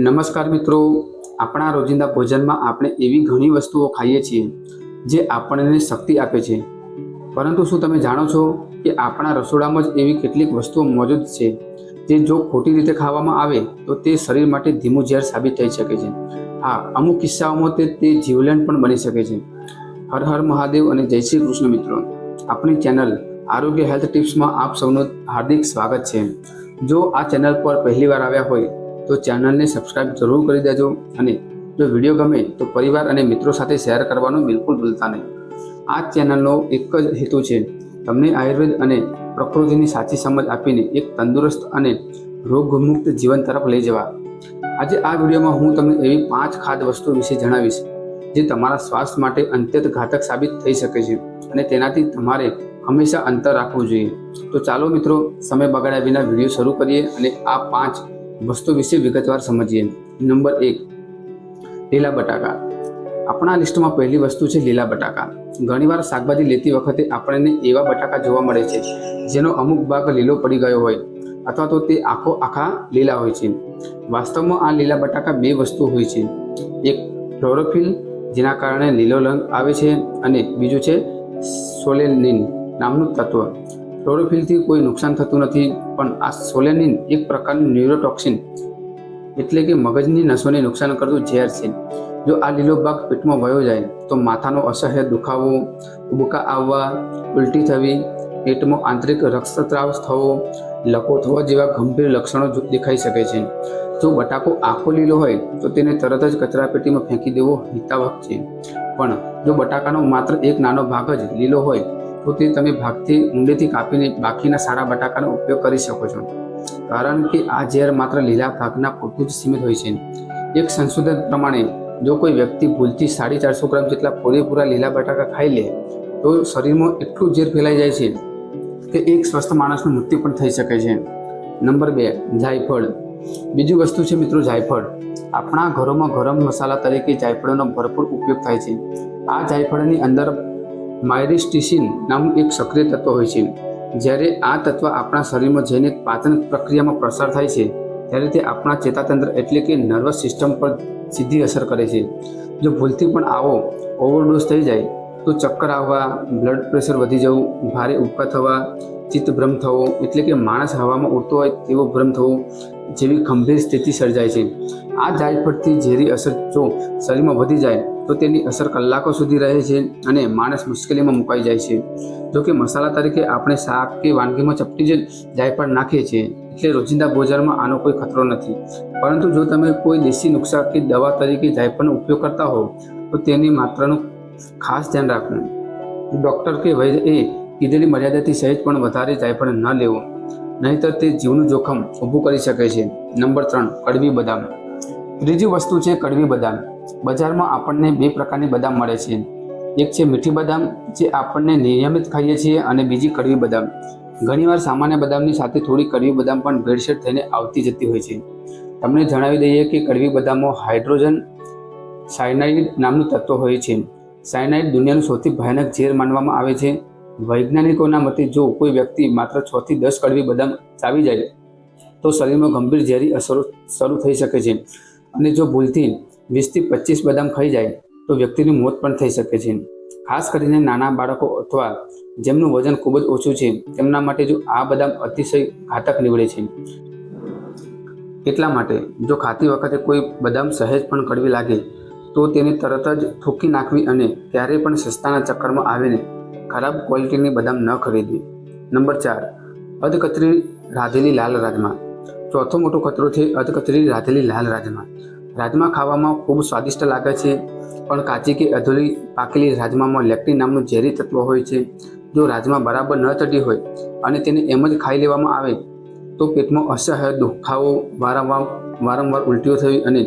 નમસ્કાર મિત્રો, આપણા રોજિંદા ભોજનમાં આપણે એવી ઘણી વસ્તુઓ ખાઈએ છીએ જે આપણને શક્તિ આપે છે, પરંતુ શું તમે જાણો છો કે આપણા રસોડામાં જ એવી કેટલીક વસ્તુઓ મોજૂદ છે જે જો ખોટી રીતે ખાવામાં આવે તો તે શરીર માટે ધીમું ઝેર સાબિત થઈ શકે છે। હા, અમુક કિસ્સાઓમાં તે જીવલેણ પણ બની શકે છે। હર હર મહાદેવ અને જય શ્રી કૃષ્ણ મિત્રો, આપણી ચેનલ આરોગ્ય હેલ્થ ટિપ્સમાં આપ સૌનું હાર્દિક સ્વાગત છે। જો આ ચેનલ પર પહેલીવાર આવ્યા હોય તો ચેનલને સબસ્ક્રાઇબ જરૂર કરી દેજો અને જો વિડીયો ગમે તો પરિવાર અને મિત્રો સાથે શેર કરવાનું બિલકુલ ભૂલતા નહીં। આ ચેનલનો એક જ હેતુ છે તમને આયુર્વેદ અને પ્રકૃતિની સાચી સમજ આપીને એક તંદુરસ્ત અને રોગમુક્ત જીવન તરફ લઈ જવા। આજે આ વિડીયોમાં હું તમને એવી 5 ખાદ્ય વસ્તુઓ વિશે જણાવીશ જે તમારા સ્વાસ્થ્ય માટે અત્યંત ઘાતક સાબિત થઈ શકે છે અને તેનાથી તમારે હંમેશા અંતર રાખવું જોઈએ। તો ચાલો મિત્રો, સમય બગાડ્યા વિના વિડીયો શરૂ કરીએ અને આ 5 વસ્તુ વિશે વિગતવાર સમજીએ। નંબર 1, લીલા બટાકા। આપણા લિસ્ટમાં પહેલી વસ્તુ છે લીલા બટાકા। ઘણીવાર શાકભાજી લેતી વખતે આપણને એવા બટાકા જોવા મળે છે જેનો અમુક ભાગ લીલો પડી ગયો હોય અથવા તો તે આખા લીલા હોય છે। વાસ્તવમાં આ લીલા બટાકા 2 વસ્તુ હોય છે, એક ક્લોરોફિલ જેના કારણે લીલો રંગ આવે છે અને બીજું છે સોલેનિન નામનું તત્વ। ક્લોરોફિલથી કોઈ નુકસાન થતું નથી, પણ આ સોલેનિન એક પ્રકારનું ન્યુરોટોક્સિન એટલે કે મગજની નસોને નુકસાન કરતું ઝેર છે। જો આ લીલો ભાગ પેટમાં વયો જાય તો માથાનો અસહ્ય દુખાવો, ઉબકા આવવા, ઉલટી થવી, પેટમાં આંતરિક રક્તસ્રાવ થવો, લકવો થવા જેવા ગંભીર લક્ષણો દેખાઈ શકે છે। જો બટાકો આખો લીલો હોય તો તેને તરત જ કચરાપેટીમાં ફેંકી દેવો હિતાવહ છે, પણ જો બટાકાનો માત્ર એક નાનો ભાગ જ લીલો હોય તો તે તમે ભાગથી ઊંડેથી કાપીને બાકીના સારા બટાકાનો ઉપયોગ કરી શકો છો, કારણ કે આ ઝેર માત્ર લીલા ભાગના પૂરતું જ સીમિત હોય છે। એક સંશોધન પ્રમાણે જો કોઈ વ્યક્તિ ભૂલથી 450 ગ્રામ જેટલા પૂરેપૂરા લીલા બટાકા ખાઈ લે તો શરીરમાં એટલું ઝેર ફેલાઈ જાય છે કે એક સ્વસ્થ માણસનું મૃત્યુ પણ થઈ શકે છે। નંબર 2, જાયફળ। બીજી વસ્તુ છે મિત્રો જાયફળ। આપણા ઘરોમાં ગરમ મસાલા તરીકે જાયફળનો ભરપૂર ઉપયોગ થાય છે। આ જાયફળની અંદર માયરિસ્ટિસિન નામનું એક સક્રિય તત્વ હોય છે। જ્યારે આ તત્વ આપણા શરીરમાં જઈને પાચન પ્રક્રિયામાં પ્રસાર થાય છે ત્યારે તે આપણા ચેતાતંત્ર એટલે કે નર્વસ સિસ્ટમ પર સીધી અસર કરે છે। જો ભૂલથી પણ આવો ઓવરડોઝ થઈ જાય તો ચક્કર આવવા, બ્લડ પ્રેશર વધી જવું, ભારે ઉબકા થવા, ચિત્તભ્રમ થવો એટલે કે માણસ હવામાં ઉડતો હોય તેવો ભ્રમ થવો જેવી ગંભીર સ્થિતિ સર્જાય છે। આ જાયફળથી ઝેરી અસર જો શરીરમાં વધી જાય તો તેની અસર કલાકો સુધી રહે છે અને માણસ મુશ્કેલીમાં મુકાઈ જાય છે। જો કે મસાલા તરીકે આપણે શાક કે વાનગીમાં ચપટી જ જાયફળ નાખીએ છીએ એટલે રોજિંદા ભોજનમાં આનો કોઈ ખતરો નથી, પરંતુ જો તમે કોઈ દેશી નુસ્ખા કે દવા તરીકે જાયફળનો ઉપયોગ કરતા હો તો તેની માત્રાનું ખાસ ધ્યાન રાખવું। ડૉક્ટર કે વૈદ્યએ કીધેલી મર્યાદાથી સહેજ પણ વધારે જાયફળ ન લેવું, નહીંતર તે જીવનું જોખમ ઊભું કરી શકે છે। નંબર 3, કડવી બદામ। ત્રીજી વસ્તુ છે કડવી બદામ। બજારમાં આપણને 2 પ્રકારની બદામ મળે છે, એક છે મીઠી બદામ જે આપણને નિયમિત ખાઈએ છીએ અને બીજી કડવી બદામ। ઘણીવાર સામાન્ય બદામની સાથે થોડી કડવી બદામ પણ ભેળસેળ થઈને આવતી જતી હોય છે। તમને જણાવી દઈએ કે કડવી બદામમાં હાઇડ્રોજન સાયનાઇડ નામનું તત્વ હોય છે। સાયનાઇડ દુનિયાનું સૌથી ભયાનક ઝેર માનવામાં આવે છે। વૈજ્ઞાનિકોના મતે જો કોઈ વ્યક્તિ માત્ર 6 થી 10 કડવી બદામ ચાવી જાય તો શરીરમાં ગંભીર ઝેરી અસરો શરૂ થઈ શકે છે અને જો ભૂલથી 20 થી 25 બદામ ખાઈ જાય તો વ્યક્તિનું મોત પણ થઈ શકે છે। ખાસ કરીને નાના બાળકો અથવા જેમનું વજન ખૂબ જ ઓછું છે તેમના માટે જો આ બદામ અતિશય ઘાતક નીવડે છે। એટલા માટે જો ખાતી વખતે કોઈ બદામ સહેજ પણ કડવી લાગે તો તેને તરત જ થૂંકી નાખવી અને ક્યારેય પણ સસ્તાના ચક્કરમાં આવીને ખરાબ ક્વોલિટીની બદામ ન ખરીદવી। નંબર 4, અધકચરી રાંધેલી લાલ રાજમા। ચોથો મોટો ખતરો છે અધકચરી રાંધેલી લાલ રાજમા। રાજમા ખાવામાં ખૂબ સ્વાદિષ્ટ લાગે છે, પણ કાચી કે અધૂરી પાકેલી રાજમામાં લેક્ટિન નામનું ઝેરી તત્વ હોય છે। જો રાજમા બરાબર ન ચડી હોય અને તેને એમ જ ખાઈ લેવામાં આવે તો પેટમાં અસહ્ય દુખાવો, વારંવાર ઉલટીઓ થવી અને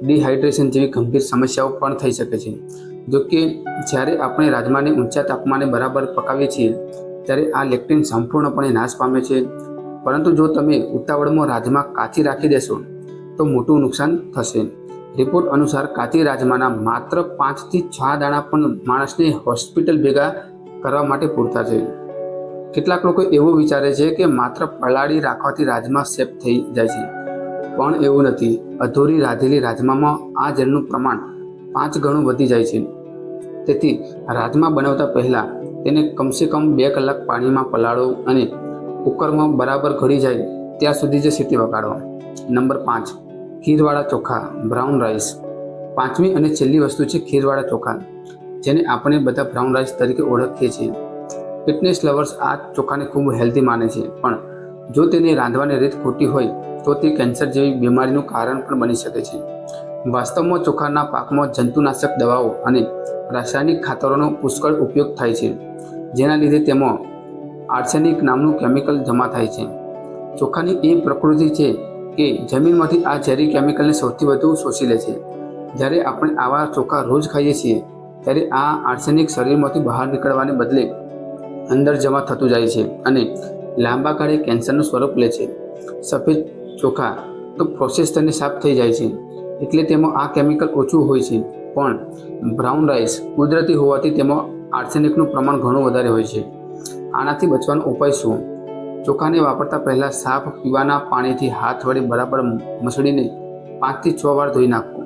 ડિહાઇડ્રેશન જેવી ગંભીર સમસ્યાઓ પણ થઈ શકે છે। જો કે જ્યારે આપણે રાજમાને ઊંચા તાપમાને બરાબર પકાવીએ છીએ ત્યારે આ લેક્ટિન સંપૂર્ણપણે નાશ પામે છે, પરંતુ જો તમે ઉતાવળમાં રાજમા કાચી રાખી દેશો તો મોટું નુકસાન થશે। રિપોર્ટ અનુસાર કાચી રાજમાના માત્ર 5 થી 6 દાણા પણ માણસને હોસ્પિટલ ભેગા કરવા માટે પૂરતા છે। કેટલાક લોકો એવું વિચારે છે કે માત્ર પલાળી રાખવાથી રાજમા સેફ થઈ જાય છે, પણ એવું નથી. અધૂરી રાંધેલી રાજમામાં આ ઝેરનું પ્રમાણ 5 ગણું વધી જાય છે. તેથી રાજમા બનાવતા પહેલાં તેને કમસે કમ 2 કલાક પાણીમાં પલાળો અને કુકરમાં બરાબર ઘડી જાય ત્યાં સુધી જ સીટી વગાડો. નંબર 5, ખીરવાળા ચોખા બ્રાઉન રાઈસ. પાંચમી અને છેલ્લી વસ્તુ છે ખીરવાળા ચોખા, જેને આપણે બધા બ્રાઉન રાઈસ તરીકે ઓળખીએ છીએ. ફિટનેસ લવર્સ આ ચોખાને ખૂબ હેલ્ધી માને છે, પણ જો તેની રાંધવાની રીત ખોટી હોય તો તે કેન્સર જેવી બીમારીનું કારણ પણ બની શકે છે. વાસ્તવમાં ચોખાના પાકમાં જંતુનાશક દવાઓ અને રાસાયણિક ખાતરોનો પુષ્કળ ઉપયોગ થાય છે, જેના લીધે તેમાં આર્સેનિક નામનું કેમિકલ જમા થાય છે. ચોખાની એ પ્રકૃતિ છે કે જમીનમાંથી આ ઝેરી કેમિકલને સૌથી વધુ શોષી લે છે. જ્યારે આપણે આવા ચોખા રોજ ખાઈએ છીએ ત્યારે આ આર્સેનિક શરીરમાંથી બહાર નીકળવાને બદલે અંદર જમા થતું જાય છે અને લાંબા ગાળે કેન્સરનું સ્વરૂપ લે છે. સફેદ ચોખા તો પ્રોસેસ થઈને સાફ થઈ જાય છે, એટલે તેમાં આ કેમિકલ ઓછું હોય છે, પણ બ્રાઉન રાઈસ કુદરતી હોવાથી તેમાં આર્સેનિકનું પ્રમાણ ઘણું વધારે હોય છે. આનાથી બચવાનો ઉપાય શું? ચોખાને વાપરતા પહેલાં સાફ પીવાના પાણીથી હાથ વડે બરાબર મસળીને 5 થી 6 વાર ધોઈ નાખો.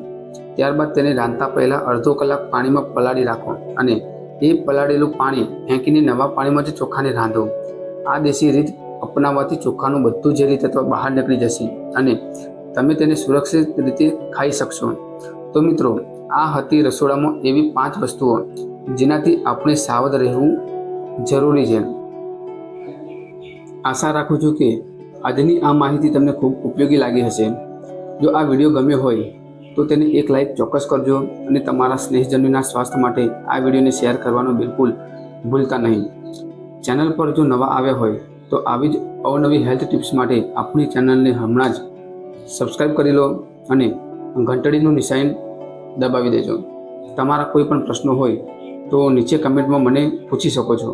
ત્યારબાદ તેને રાંધતા પહેલાં અડધો કલાક પાણીમાં પલાળી રાખો અને એ પલાળેલું પાણી ફેંકીને નવા પાણીમાં જ ચોખાને રાંધો. આ દેશી રીત અપનાવવાથી ચોખાનું બધું ઝેરી તત્વ બહાર નીકળી જશે અને તમે તેને સુરક્ષિત રીતે ખાઈ શકશો. તો મિત્રો, આ હતી રસોડામાં એવી 5 વસ્તુઓ જેનાથી આપણે સાવધ રહેવું જરૂરી છે. આશા રાખું છું કે આજની આ માહિતી તમને ખૂબ ઉપયોગી લાગી હશે. જો આ વિડીયો ગમ્યો હોય તો તેને એક લાઈક ચોક્કસ કરજો અને તમારા સ્નેહજનોના સ્વાસ્થ્ય માટે આ વિડીયોને શેર કરવાનું બિલકુલ ભૂલતા નહીં. ચેનલ પર જો નવા આવ્યા હોય તો આવી જ અવનવી હેલ્થ ટિપ્સ માટે આપણી ચેનલને હમણાં જ સબસ્ક્રાઈબ કરી લો અને ઘંટડીનું નિશાન દબાવી દેજો. તમારા કોઈ પણ પ્રશ્નો હોય તો નીચે કમેન્ટમાં મને પૂછી શકો છો.